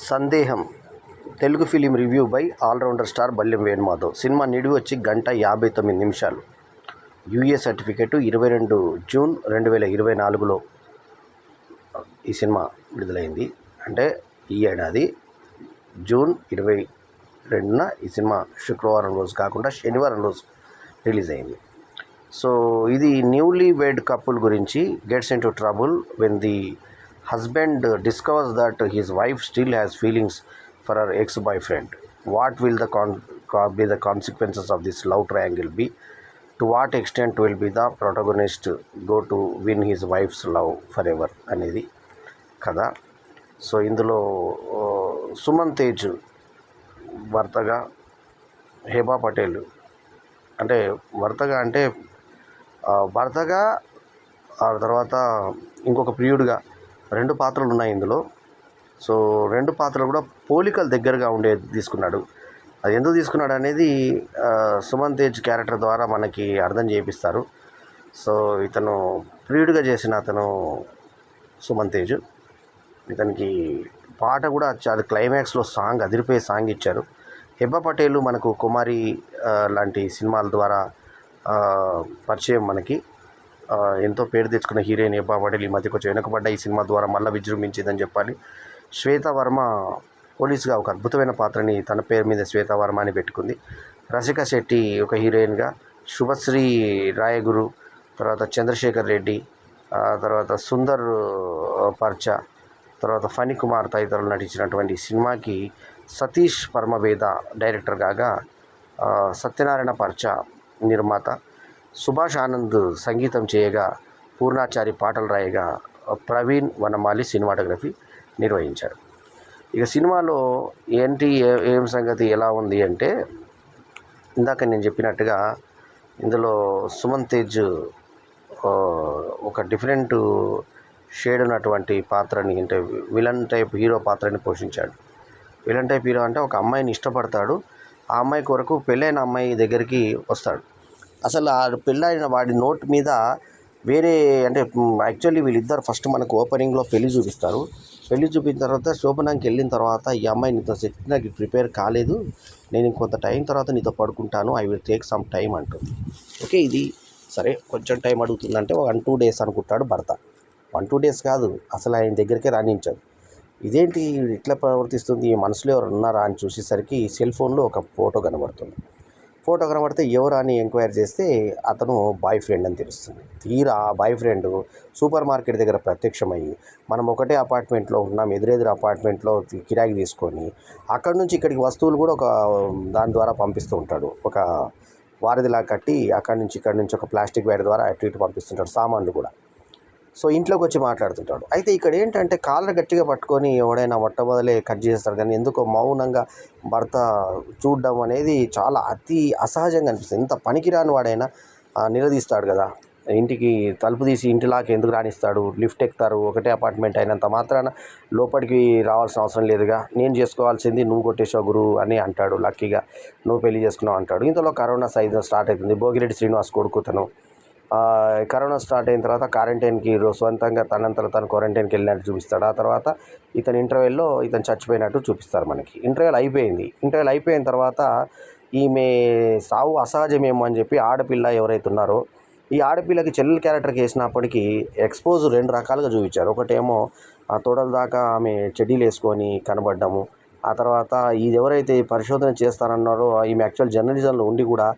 సందేహం Telugu film review by allrounder star Ballem Venumadhav. Cinema నిడివి వచ్చి 1:59 యూఏ సర్టిఫికేటు 22 జూన్ 2024లో ఈ సినిమా విడుదలైంది. అంటే ఈ ఏడాది జూన్ 22న ఈ సినిమా శుక్రవారం రోజు కాకుండా శనివారం రోజు రిలీజ్ అయింది. సో ఇది న్యూలీ వెడ్ కపుల్ గురించి gets in to trouble when the husband discovers that his wife still has feelings for her ex-boyfriend. What will be the consequences of this love triangle be? To what extent will be the protagonist go to win his wife's love forever అనేది కదా. So ఇందులో సుమన్ తేజ్ భర్తగా, హేబా పటేల్ అంటే భర్తగా ఆ తర్వాత ఇంకొక ప్రియుడిగా 2 పాత్రలు ఉన్నాయి ఇందులో. సో 2 పాత్రలు కూడా పోలికలు దగ్గరగా తీసుకున్నాడు. అది ఎందుకు తీసుకున్నాడు అనేది సుమన్ తేజ్ క్యారెక్టర్ ద్వారా మనకి అర్థం చేపిస్తారు. సో ఇతను ప్రియుడిగా చేసిన అతను సుమన్ తేజ్, ఇతనికి పాట కూడా అది క్లైమాక్స్లో సాంగ్ అదిరిపోయే సాంగ్ ఇచ్చారు. హెబా పటేల్ మనకు కుమారి లాంటి సినిమాల ద్వారా పరిచయం. మనకి ఎంతో పేరు తెచ్చుకున్న హీరోయిన్ హెబా పటేల్ ఈ మధ్య కొంచెం వెనుకబడ్డ ఈ సినిమా ద్వారా మళ్ళీ విజృంభించిందని చెప్పాలి. శ్వేతా వర్మ పోలీసుగా ఒక అద్భుతమైన పాత్రని తన పేరు మీద శ్వేతా వర్మ అని పెట్టుకుంది. రసిక శెట్టి ఒక హీరోయిన్గా, శుభశ్రీ రాయగురు, తర్వాత చంద్రశేఖర్ రెడ్డి, తర్వాత సుందర్ పర్చా, తర్వాత ఫణి కుమార్ తదితరులు నటించినటువంటి సినిమాకి సతీష్ పరమవేద డైరెక్టర్ కాగా, సత్యనారాయణ పర్చా నిర్మాత, సుభాష్ ఆనంద్ సంగీతం చేయగా, పూర్ణాచారి పాటలు రాయగా, ప్రవీణ్ వనమాలి సినిమాటోగ్రఫీ నిర్వహించారు. ఇక సినిమాలో ఏం సంగతి ఎలా ఉంది అంటే, ఇందాక నేను చెప్పినట్టుగా ఇందులో సుమన్ తేజ్ ఒక డిఫరెంట్ షేడ్ ఉన్నటువంటి పాత్రని, అంటే విలన్ టైప్ హీరో పాత్రని పోషించాడు. విలన్ టైప్ హీరో అంటే ఒక అమ్మాయిని ఇష్టపడతాడు. ఆ అమ్మాయి కొరకు పెళ్ళైన అమ్మాయి దగ్గరికి వస్తాడు. అసలు ఆ పెళ్ళైన వాడి నోట్ మీద వేరే, అంటే యాక్చువల్లీ వీళ్ళిద్దరు ఫస్ట్ మనకు ఓపెనింగ్లో పెళ్లి చూపిస్తారు. పెళ్లి చూపించిన తర్వాత శోభనానికి వెళ్ళిన తర్వాత, ఈ అమ్మాయి నీతో సెట్ నాకు ప్రిపేర్ కాలేదు, నేను ఇంకొంత టైం తర్వాత నీతో పడుకుంటాను, I will take some time అంటుంది. ఓకే, ఇది సరే కొంచెం టైం అడుగుతుందంటే 1-2 డేస్ అనుకుంటాడు భర్త. 1-2 డేస్ కాదు, అసలు ఆయన దగ్గరికే రాణించదు. ఇదేంటి ఇట్లా ప్రవర్తిస్తుంది, మనసులో ఎవరు ఉన్నారా అని చూసేసరికి సెల్ ఫోన్లో ఒక ఫోటో కనబడుతుంది. ఫోటో కనబడితే ఎవరు అని ఎంక్వైరీ చేస్తే అతను బాయ్ ఫ్రెండ్ అని తెలుస్తుంది. తీరా ఆ బాయ్ ఫ్రెండ్ సూపర్ మార్కెట్ దగ్గర ప్రత్యక్షమయ్యి, మనం ఒకటే అపార్ట్మెంట్లో ఉన్నాం, ఎదురెదురు అపార్ట్మెంట్లో కిరాయికి తీసుకొని అక్కడి నుంచి ఇక్కడికి వస్తువులు కూడా ఒక దాని ద్వారా పంపిస్తూ ఉంటాడు. ఒక వారధిలా కట్టి ఇక్కడి నుంచి ఒక ప్లాస్టిక్ బ్యాగ్ ద్వారా అటు ఇటు పంపిస్తుంటాడు, సామాన్లు కూడా. సో ఇంట్లోకి వచ్చి మాట్లాడుతుంటాడు. అయితే ఇక్కడ ఏంటంటే కాళ్ళ గట్టిగా పట్టుకొని ఎవడైనా మొట్టమొదలే కట్ చేస్తాడు, కానీ ఎందుకో మౌనంగా భర్త చూడడం అనేది చాలా అతి అసహజంగా అనిపిస్తుంది. ఎంత పనికిరాని వాడైనా నిలదీస్తాడు కదా, ఇంటికి తలుపు తీసి ఇంటిలాకి ఎందుకు రాణిస్తాడు, లిఫ్ట్ ఎక్కుతారు, ఒకటే అపార్ట్మెంట్ అయినంత మాత్రాన లోపలికి రావాల్సిన అవసరం లేదుగా, నేను చేసుకోవాల్సింది నువ్వు కొట్టేసావు గురు అని అంటాడు. లక్కీగా నువ్వు పెళ్లి చేసుకున్నావు అంటాడు. ఇంతలో కరోనా సైజు స్టార్ట్ అవుతుంది. భోగిరెడ్డి శ్రీనివాస్ కొడుకుతను కరోనా స్టార్ట్ అయిన తర్వాత క్వారంటైన్కి సొంతంగా తను క్వారంటైన్కి వెళ్ళినట్టు చూపిస్తాడు. ఆ తర్వాత ఇతను ఇంటర్వెల్లో ఇతను చచ్చిపోయినట్టు చూపిస్తారు మనకి. ఇంటర్వెల్ అయిపోయిన తర్వాత ఈమె సావు అసహజమేమో అని చెప్పి ఆడపిల్ల ఎవరైతే ఉన్నారో, ఈ ఆడపిల్లకి చెల్లెల క్యారెక్టర్కి వేసినప్పటికీ ఎక్స్పోజ్ 2 రకాలుగా చూపించారు. ఒకటేమో ఆ తొడల దాకా ఆమె చెడ్డీలు వేసుకొని కనబడ్డము. ఆ తర్వాత ఇది ఎవరైతే పరిశోధన చేస్తారన్నారో ఈమె యాక్చువల్ జర్నలిజంలో ఉండి కూడా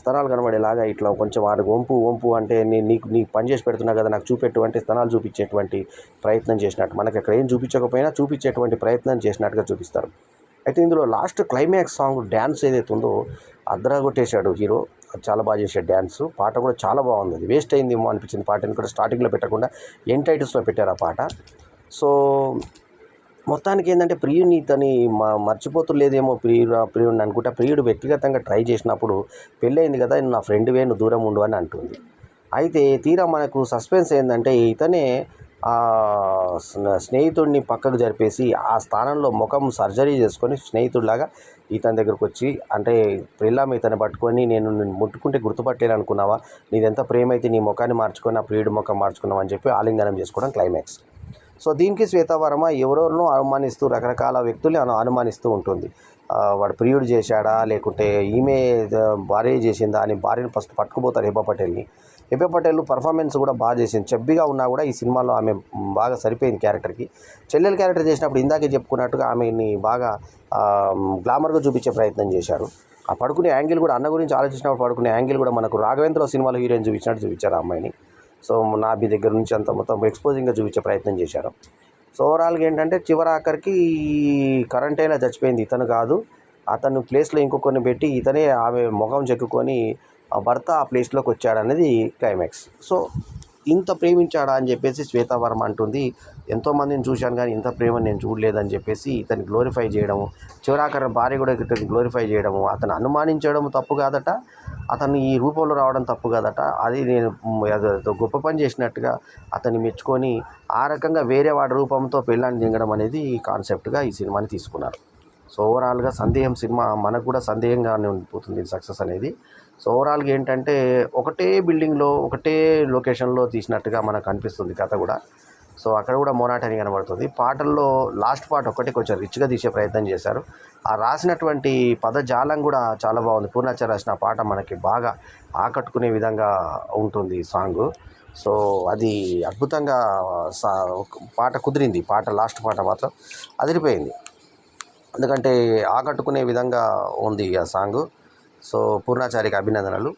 స్తనాలు కనబడేలాగా ఇట్లా కొంచెం వాడికి వంపు అంటే నీకు పని చేసి పెడుతున్నా కదా, నాకు చూపెట్టు అంటే స్తనాలు చూపించేటువంటి ప్రయత్నం చేసినట్టు, మనకి అక్కడ ఏం చూపించకపోయినా చూపించేటువంటి ప్రయత్నం చేసినట్టుగా చూపిస్తారు. అయితే ఇందులో లాస్ట్ క్లైమాక్స్ సాంగ్ డ్యాన్స్ ఏదైతే ఉందో అద్రగొట్టేశాడు హీరో. చాలా బాగా చేశాడు డ్యాన్స్. పాట కూడా చాలా బాగుంది. అది వేస్ట్ అయిందేమో అనిపించింది పాటని కూడా స్టార్టింగ్లో పెట్టకుండా ఎండ్ టైటిల్స్లో పెట్టారు ఆ పాట. సో మొత్తానికి ఏంటంటే ప్రియుడిని ఇతని మర్చిపోతులేదేమో ప్రియుడిని అనుకుంటే, ప్రియుడు వ్యక్తిగతంగా ట్రై చేసినప్పుడు పెళ్ళయింది కదా, నా ఫ్రెండ్వే, నువ్వు దూరం ఉండు అని అంటుంది. అయితే తీరా మనకు సస్పెన్స్ ఏంటంటే ఇతనే స్నేహితుడిని పక్కకు జరిపేసి ఆ స్థానంలో ముఖం సర్జరీ చేసుకొని స్నేహితుడిలాగా ఇతని దగ్గరకు వచ్చి, అంటే ప్రిల్లాం ఇతను పట్టుకొని నేను ముట్టుకుంటే గుర్తుపట్టేయాలి అనుకున్నావా, నీదెంత ప్రేమ అయితే నీ ముఖాన్ని మార్చుకొని ఆ ప్రియుడి ముఖం మార్చుకున్నావు అని చెప్పి ఆలింగనం చేసుకోవడం క్లైమాక్స్. సో దీనికి శ్వేతావర్మ ఎవరెవరినో అనుమానిస్తూ రకరకాల వ్యక్తుల్ని అనుమానిస్తూ ఉంటుంది. వాడు ప్రియుడు చేశాడా, లేకుంటే ఈమె భార్య చేసిందా అని భార్యను ఫస్ట్ పట్టుకుపోతారు హెబా పటేల్ని. హెబా పటేల్ పర్ఫార్మెన్స్ కూడా బాగా చేసింది. చెబ్బిగా ఉన్నా కూడా ఈ సినిమాలో ఆమె బాగా సరిపోయింది క్యారెక్టర్కి. చెల్లెలు క్యారెక్టర్ చేసినప్పుడు ఇందాకే చెప్పుకున్నట్టుగా ఆమెని బాగా గ్లామర్గా చూపించే ప్రయత్నం చేశారు. ఆ పడుకునే యాంగిల్ కూడా, అన్న గురించి ఆలోచించినప్పుడు పడుకునే యాంగిల్ కూడా మనకు రాఘవేంద్ర సినిమాలో హీరోయిన్ చూపించినట్టు చూపించారు ఆ అమ్మాయిని. సో నాభి దగ్గర నుంచి అంత మొత్తం ఎక్స్పోజింగ్గా చూపించే ప్రయత్నం చేశారు. సో ఓవరాల్గా ఏంటంటే చివరాఖరికి కరెంటైనా చచ్చిపోయింది ఇతను కాదు, అతను ప్లేస్లో ఇంకొకరిని పెట్టి ఇతనే ఆమె ముఖం చెక్కుకొని భర్త ఆ ప్లేస్లోకి వచ్చాడనేది క్లైమాక్స్. సో ఇంత ప్రేమించాడా అని చెప్పేసి శ్వేతావర్మ అంటుంది. ఎంతోమందిని చూశాను కానీ ఇంత ప్రేమను నేను చూడలేదని చెప్పేసి ఇతన్ని గ్లోరిఫై చేయడము, చివరాఖరి భార్య కూడా ఇతన్ని గ్లోరిఫై చేయడము, అతను అనుమానించడం తప్పు కాదట, అతను ఈ రూపంలో రావడం తప్పు కాదట, అది నేను గొప్ప పని చేసినట్టుగా అతన్ని మెచ్చుకొని ఆ రకంగా వేరే వాడి రూపంతో పెళ్ళాన్ని దింగడం అనేది కాన్సెప్ట్గా ఈ సినిమాని తీసుకున్నారు. సో ఓవరాల్గా సందేహం సినిమా మనకు కూడా సందేహంగానే ఉండిపోతుంది సక్సెస్ అనేది. సో ఓవరాల్గా ఏంటంటే ఒకటే బిల్డింగ్లో ఒకటే లొకేషన్లో తీసినట్టుగా మనకు అనిపిస్తుంది కథ కూడా. సో అక్కడ కూడా మోనాటని కనబడుతుంది. పాటల్లో లాస్ట్ పార్ట్ ఒక్కటే కొంచెం రిచ్గా తీసే ప్రయత్నం చేశారు. ఆ రాసినటువంటి పదజాలం కూడా చాలా బాగుంది. పూర్ణాచారి రాసిన పాట మనకి బాగా ఆకట్టుకునే విధంగా ఉంటుంది సాంగ్. సో అది అద్భుతంగా పాట కుదిరింది. పాట లాస్ట్ పాట మాత్రం అదిరిపోయింది, ఎందుకంటే ఆకట్టుకునే విధంగా ఉంది ఆ సాంగ్. సో పూర్ణాచారికి అభినందనలు.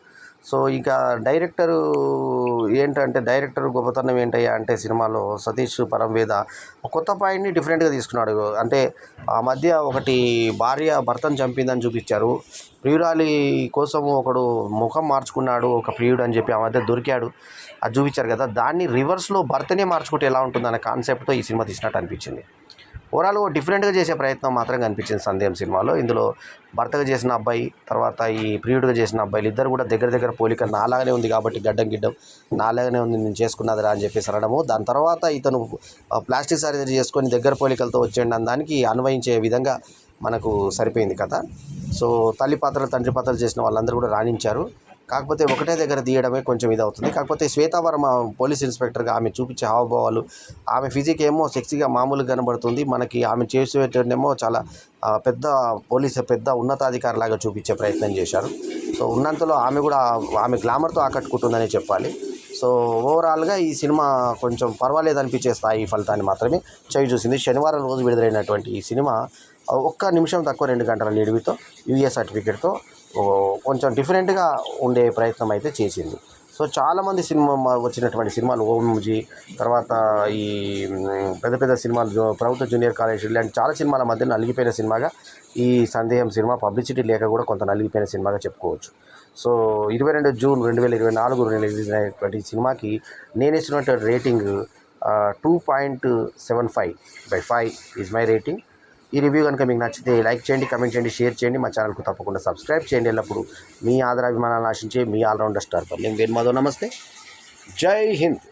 సో ఇక డైరెక్టరు ఏంటంటే, డైరెక్టర్ గొప్పతనం ఏంటయ్యా అంటే సినిమాలో సతీష్ పరంవేద కొత్త పాయింట్ని డిఫరెంట్గా తీసుకున్నాడు. అంటే ఆ మధ్య ఒకటి భార్య భర్తను చంపిందని చూపించారు, ప్రియురాలి కోసం ఒకడు ముఖం మార్చుకున్నాడు ఒక ప్రియుడు అని చెప్పి ఆ మధ్య దొరికాడు, అది చూపించారు కదా. దాన్ని రివర్స్లో భర్తనే మార్చుకుంటే ఎలా ఉంటుందనే కాన్సెప్ట్తో ఈ సినిమా తీసినట్టు అనిపించింది. ఓవరాల్గా డిఫరెంట్గా చేసే ప్రయత్నం మాత్రం కనిపించింది సందేహం సినిమాలో. ఇందులో భర్తగా చేసిన అబ్బాయి, తర్వాత ఈ ప్రియుడిగా చేసిన అబ్బాయిలు ఇద్దరు కూడా దగ్గర పోలికలు, నాలాగానే ఉంది కాబట్టి గడ్డం గిడ్డం నాలాగానే ఉంది నేను చేసుకున్నదిరా అని చెప్పేసి అనడము, దాని తర్వాత ఇతను ప్లాస్టిక్ సర్జరీ చేసుకొని దగ్గర పోలికలతో వచ్చేయండి అని దానికి అన్వయించే విధంగా మనకు సరిపోయింది కథ. సో తల్లి పాత్రలు తండ్రి పాత్రలు చేసిన వాళ్ళందరూ కూడా రాణించారు. కాకపోతే ఒకటే దగ్గర తీయడమే కొంచెం ఇది అవుతుంది. కాకపోతే శ్వేతావర్మ పోలీస్ ఇన్స్పెక్టర్గా ఆమె చూపించే హావభావాలు, ఆమె ఫిజిక్ ఏమో సెక్సీగా మామూలుగా కనబడుతుంది, మనకి ఆమె చేసేటేమో చాలా పెద్ద పెద్ద ఉన్నతాధికారిలాగా చూపించే ప్రయత్నం చేశారు. సో ఉన్నంతలో ఆమె గ్లామర్తో ఆకట్టుకుంటుందని చెప్పాలి. సో ఓవరాల్గా ఈ సినిమా కొంచెం పర్వాలేదు అనిపించే స్థాయి ఫలితాన్ని మాత్రమే చూసింది. శనివారం రోజు విడుదలైనటువంటి ఈ సినిమా 1 నిమిషం తక్కువ 2 గంటల నిడివితో యూఏ సర్టిఫికేట్తో కొంచెం డిఫరెంట్గా ఉండే ప్రయత్నం అయితే చేసింది. సో చాలామంది వచ్చినటువంటి సినిమాలు ఓంజీ, తర్వాత ఈ పెద్ద సినిమాలు ప్రభుత్వ జూనియర్ కాలేజ్ ఇలాంటి చాలా సినిమాల మధ్య నలిగిపోయిన సినిమాగా ఈ సందేహం సినిమా పబ్లిసిటీ లేక కూడా కొంత నలిగిపోయిన సినిమాగా చెప్పుకోవచ్చు. సో 22 జూన్ 2024 రిలీజ్ అయినటువంటి సినిమాకి నేను ఇచ్చినటువంటి రేటింగ్ 2.75/5 ఈజ్ మై రేటింగ్. ఈ రివ్యూ కనుక మీకు నచ్చితే లైక్ చేయండి, కమెంట్ చేయండి, షేర్ చేయండి, మా ఛానల్కు తప్పకుండా సబ్స్క్రైబ్ చేయండి. ఎల్లప్పుడు మీ ఆదరాభిమానాలను ఆశించే మీ ఆల్రౌండర్ స్టార్ నేను వేణు మాధవ్. నమస్తే, జై హింద్.